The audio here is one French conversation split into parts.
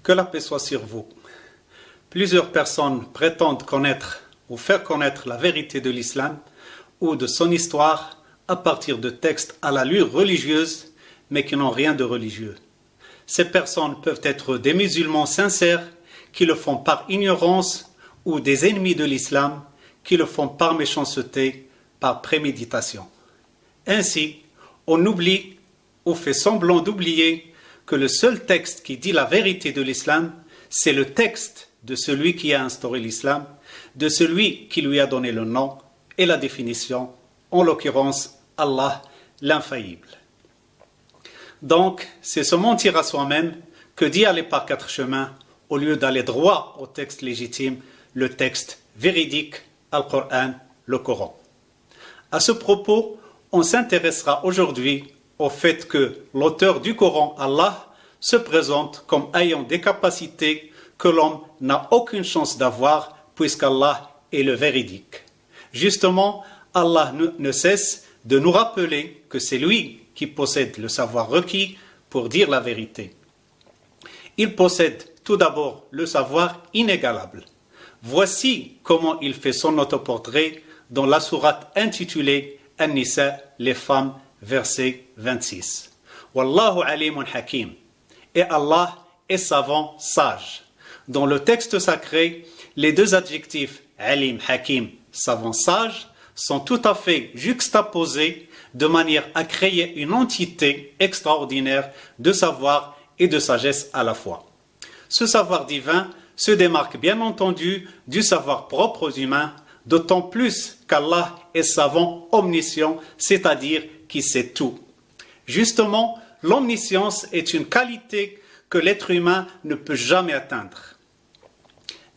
Que la paix soit sur vous. Plusieurs personnes prétendent connaître ou faire connaître la vérité de l'islam ou de son histoire à partir de textes à l'allure religieuse, mais qui n'ont rien de religieux. Ces personnes peuvent être des musulmans sincères qui le font par ignorance ou des ennemis de l'islam qui le font par méchanceté, par préméditation. Ainsi, on oublie ou fait semblant d'oublier que le seul texte qui dit la vérité de l'islam, c'est le texte de celui qui a instauré l'islam, de celui qui lui a donné le nom et la définition, en l'occurrence Allah, l'infaillible. Donc, c'est se mentir à soi-même que d'y aller par quatre chemins au lieu d'aller droit au texte légitime, le texte véridique, Al-Qur'an, le Coran. À ce propos, on s'intéressera aujourd'hui au fait que l'auteur du Coran, Allah, se présente comme ayant des capacités que l'homme n'a aucune chance d'avoir puisqu'Allah est le véridique. Justement, Allah ne cesse de nous rappeler que c'est lui qui possède le savoir requis pour dire la vérité. Il possède tout d'abord le savoir inégalable. Voici comment il fait son autoportrait dans la sourate intitulée An-Nisa, les femmes, verset 26. Wallahu alimun hakim. Et Allah est savant, sage. Dans le texte sacré, les deux adjectifs alim, hakim, savant, sage sont tout à fait juxtaposés de manière à créer une entité extraordinaire de savoir et de sagesse à la fois. Ce savoir divin se démarque bien entendu du savoir propre aux humains, d'autant plus qu'Allah est savant omniscient, c'est-à-dire qui sait tout. Justement, l'omniscience est une qualité que l'être humain ne peut jamais atteindre.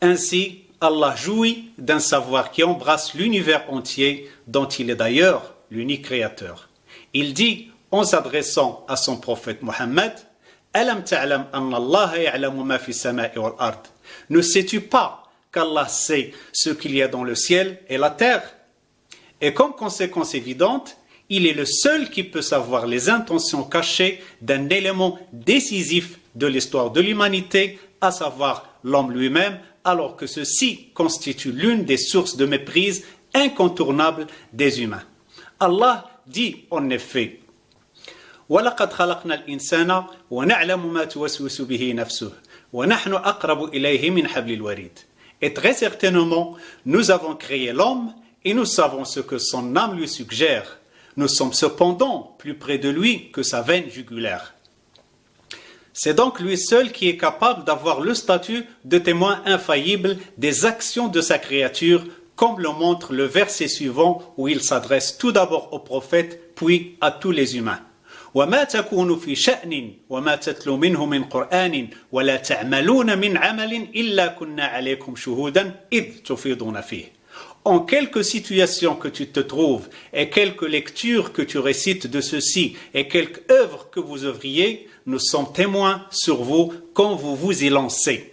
Ainsi, Allah jouit d'un savoir qui embrasse l'univers entier, dont il est d'ailleurs l'unique créateur. Il dit, en s'adressant à son prophète Mohammed, « Alam ta'lam anna Allah ya'lamu ma fi sama'i wal ard » Ne sais-tu pas qu'Allah sait ce qu'il y a dans le ciel et la terre? Et comme conséquence évidente, il est le seul qui peut savoir les intentions cachées d'un élément décisif de l'histoire de l'humanité, à savoir l'homme lui-même, alors que ceci constitue l'une des sources de méprise incontournables des humains. Allah dit en effet, وَلَقَدْ خَلَقْنَا الْإِنسَانَ وَنَعْلَمُ مَا تُوَسْوِسُ بِهِ نَفْسُهُ وَنَحْنُ أَقْرَبُ إِلَيْهِ مِنْ حَبْلِ الْوَرِيدِ. Et très certainement, nous avons créé l'homme et nous savons ce que son âme lui suggère. Nous sommes cependant plus près de lui que sa veine jugulaire. C'est donc lui seul qui est capable d'avoir le statut de témoin infaillible des actions de sa créature, comme le montre le verset suivant où il s'adresse tout d'abord au prophète, puis à tous les humains. وما تكون في شأن وما تتلو منه من قرآن ولا تعملون من عمل إلا كنا عليكم شهودا إذ تفيضون فيه. En quelque situation que tu te trouves et quelque lecture que tu récites de ceci et quelque œuvre que vous œuvriez, nous sommes témoins sur vous quand vous vous y lancez.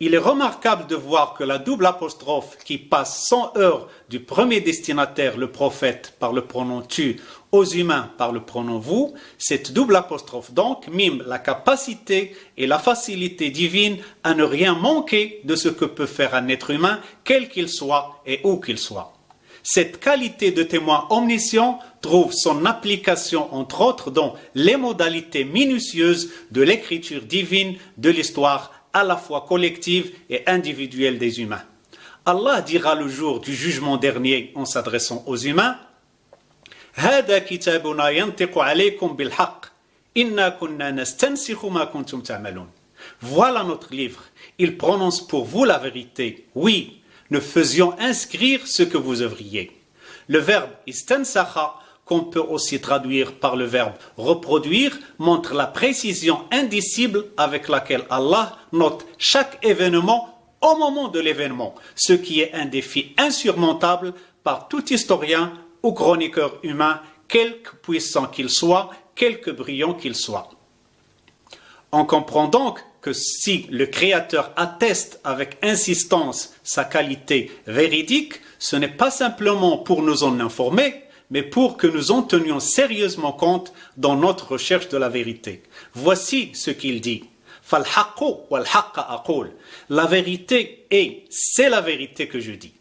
Il est remarquable de voir que la double apostrophe qui passe sans heurts du premier destinataire, le prophète, par le pronom tu, aux humains par le pronom vous, cette double apostrophe donc mime la capacité et la facilité divine à ne rien manquer de ce que peut faire un être humain, quel qu'il soit et où qu'il soit. Cette qualité de témoin omniscient trouve son application entre autres dans les modalités minutieuses de l'écriture divine de l'histoire à la fois collective et individuelle des humains. Allah dira le jour du jugement dernier en s'adressant aux humains, هذا كتابنا ينطق عليكم بالحق إنا كنا نستنسخ ما كنتم تعملون. Voilà notre livre, il prononce pour vous la vérité. Oui, nous faisions inscrire ce que vous œuvriez. Le verbe istansakha, qu'on peut aussi traduire par le verbe reproduire, montre la précision indicible avec laquelle Allah note chaque événement au moment de l'événement, ce qui est un défi insurmontable par tout historien ou chroniqueur humain, quelque puissant qu'il soit, quelque brillant qu'il soit. On comprend donc que si le Créateur atteste avec insistance sa qualité véridique, ce n'est pas simplement pour nous en informer, mais pour que nous en tenions sérieusement compte dans notre recherche de la vérité. Voici ce qu'il dit. فالحق والحق أقول. La vérité est, c'est la vérité que je dis.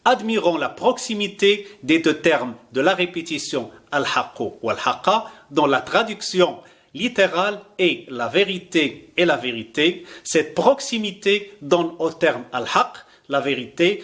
Admirons la proximité des deux termes de la répétition al-haqq wal-haqqa dont la traduction littérale est la vérité et la vérité. Cette proximité donne au terme al-haqq, la vérité,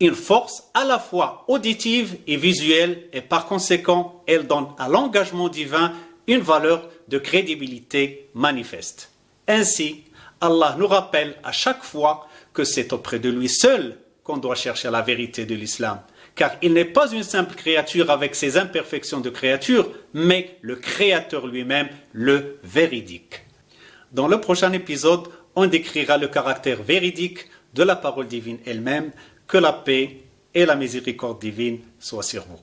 une force à la fois auditive et visuelle et par conséquent, elle donne à l'engagement divin une valeur de crédibilité manifeste. Ainsi, Allah nous rappelle à chaque fois que c'est auprès de lui seul qu'on doit chercher la vérité de l'islam, car il n'est pas une simple créature avec ses imperfections de créature, mais le Créateur lui-même, le véridique. Dans le prochain épisode, on décrira le caractère véridique de la parole divine elle-même. Que la paix et la miséricorde divine soient sur vous.